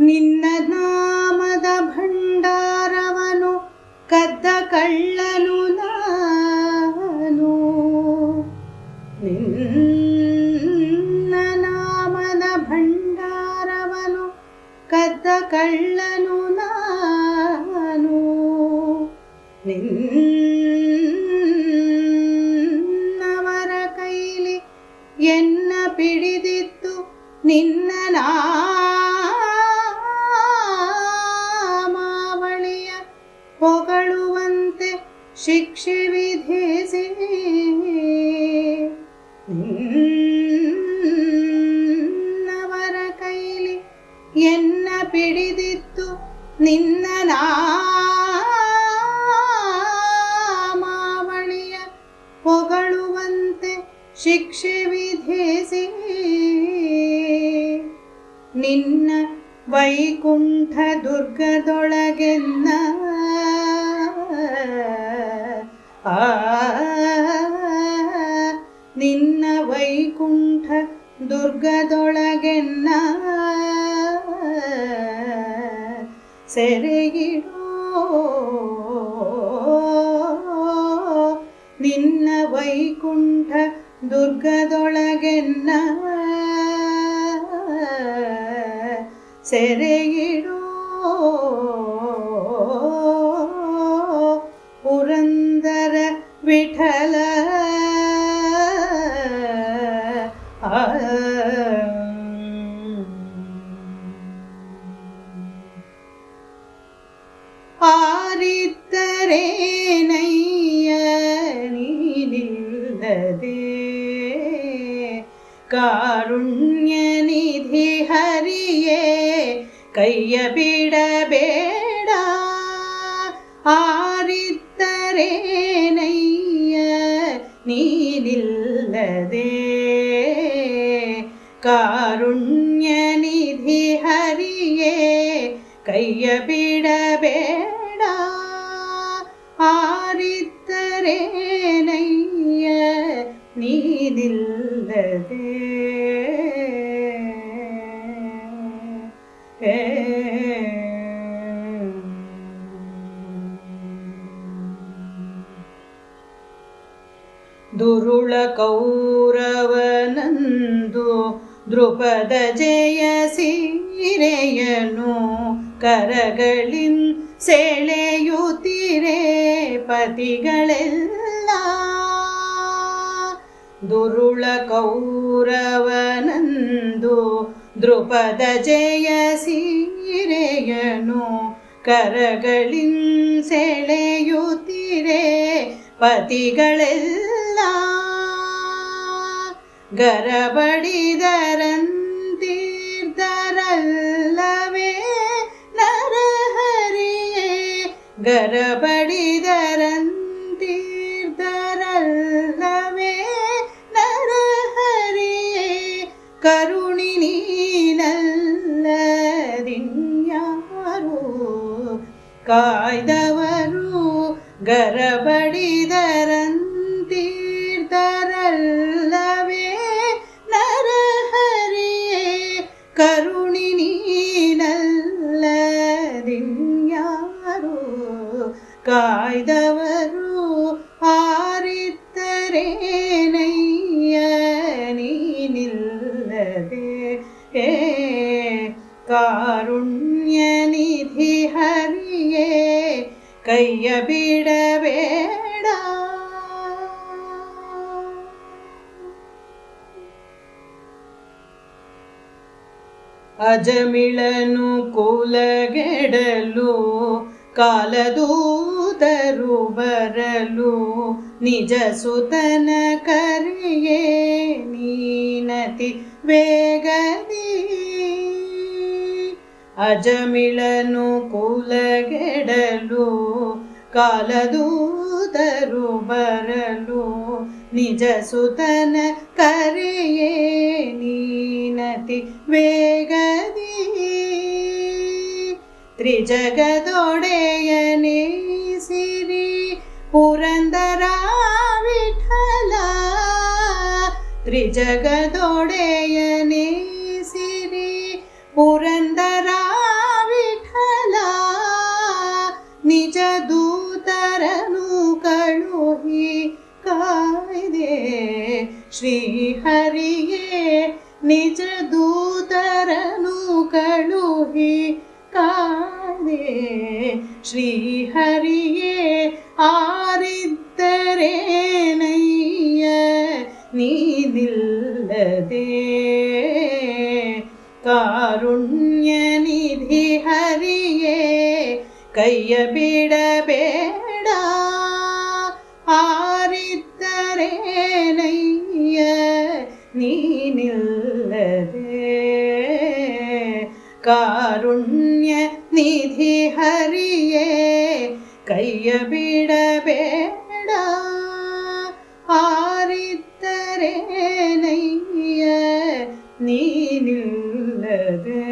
ನಿನ್ನ ನಾಮದ ಭಂಡಾರವನು ಕದ್ದ ಕಳ್ಳನು ನಾನು. ನಿನ್ನ ನಾಮದ ಭಂಡಾರವನು ಕದ್ದ ಕಳ್ಳನು ನಾನು. ನಿನ್ನವರ ಕೈಲಿ ಎನ್ನ ಪಿಡಿದಿತ್ತು ನಿನ್ನ ನಾಮಾವಳಿಯ ಹೊಗಳುವಂತೆ ಶಿಕ್ಷೆ ವಿಧಿಸಿ. ನಿನ್ನವರ ಕೈಲಿ ಎನ್ನ ಪಿಡಿದಿತ್ತು ನಿನ್ನ ನಾಮಾವಳಿಯ ಹೊಗಳುವಂತೆ ಶಿಕ್ಷೆ ವಿಧಿಸಿ. ನಿನ್ನ ವೈಕುಂಠ ದುರ್ಗದೊಳಗೆನ್ನ ನಿನ್ನ ವೈಕುಂಠ ದುರ್ಗದೊಳಗೆನ್ನ ಸೆರೆಗಿಡೋ. ನಿನ್ನ ವೈಕುಂಠ ದುರ್ಗದೊಳಗೆನ್ನ ಸೆರೆಗಿಡೋ. ಪುರಂದರ ವಿಠಲ ಆರಿದ್ದರೇನಯ್ಯ ನೀನಿಲ್ಲದೆ ಕಾರುಣ್ಯ ನಿಧಿ ಹರಿಯೇ ಕೈಯ ಬಿಡಬೇಡ. ಆರಿದ್ದರೇನಯ್ಯ ನೀನಿಲ್ಲದೆ ಕಾರುಣ್ಯ ನಿಧಿ ಹರಿಯೇ ಕೈಯ ಬಿಡಬೇಡ. ಆರಿದ್ದರೇನಯ್ಯ ನೀನಿಲ್ಲದೆ ದುರುಳ ಕೌರವನಂದು ದೃಪದ ಜಯ ಸೀರೆಯನು ಕರಗಳಿನ್ ಸೆಳೆಯುತ್ತಿರೆ ಪತಿಗಳೆಲ್ಲ. ದುರುಳ ಕೌರವನಂದು ದೃಪದ ಜಯ ಸೀರೆಯನು ಕರಗಳಿನ್ ಸೆಳೆಯುತ್ತಿರೆ ಪತಿಗಳೆಲ್ಲ. ಗರಬಡಿದರಂತೀರ್ದರಲ್ಲವೇ ನರಹರಿಯೇ. ಗರಬಡಿದರಂತೀರ್ದರಲ್ಲವೇ ನರಹರಿಯೇ. ಕರುಣಿ ನೀನಲ್ಲದಿನ್ಯಾರು ಕಾಯ್ದವರು. ಗರಬಡಿದರಂತೀರ್ದರಲ್ಲವೇ ನರಹರಿಯೇ. ಕರುಣಿ ನೀನಲ್ಲದಿನ್ಯಾರು ಕಾಯ್ದವರು. ಆರಿದ್ದರೇನಯ್ಯ ನೀನಿಲ್ಲದೆ ಕಾರುಣ್ಯ ನಿಧಿ ಹರಿಯೇ ಕೈಯ ಬಿಡಬೇಡ. ಅಜಮಿಳನು ಕುಲಗೆಡಲು ಕಾಲದೂತರು ಬರಲು ನಿಜ ಸುತನ ಕರೆಯೇ ನೀನತಿ ವೇಗದಿ. ಅಜಮಿಳನು ಕುಲಗೆಡಲು ಕಾಲದೂತರು ಬರಲು ನಿಜ ಸುತನ ಕರೆಯೇ ನೀನತಿ ವೇಗದಿ. ತ್ರಿಜಗದೊಡೆಯನೇ ಸಿರಿ ಪುರಂದರ ವಿಠಲ. ತ್ರಿಜಗದೊಡೆಯನೇ ಸಿರಿ ಪುರಂದರ ನಿಜ ದೂತರನು ಕಳುಹಿ ಕಾದೆ ಶ್ರೀಹರಿಯೇ ಆರಿದ್ದರೇನಯ್ಯ ನೀನಿಲ್ಲದೆ ಕಾರುಣ್ಯ ನಿಧಿ ಹರಿಯೇ ಕೈಯ ಬಿಡಬೇಡ ಆರಿದ್ದರೇನಯ್ಯ ನೀನಿಲ್ಲದೆ ಕಾರುಣ್ಯ ನಿಧಿ ಹರಿಯೇ ಕೈಯ ಬಿಡಬೇಡ ಆರಿದ್ದರೇನಯ್ಯ ನೀನಿಲ್ಲದೆ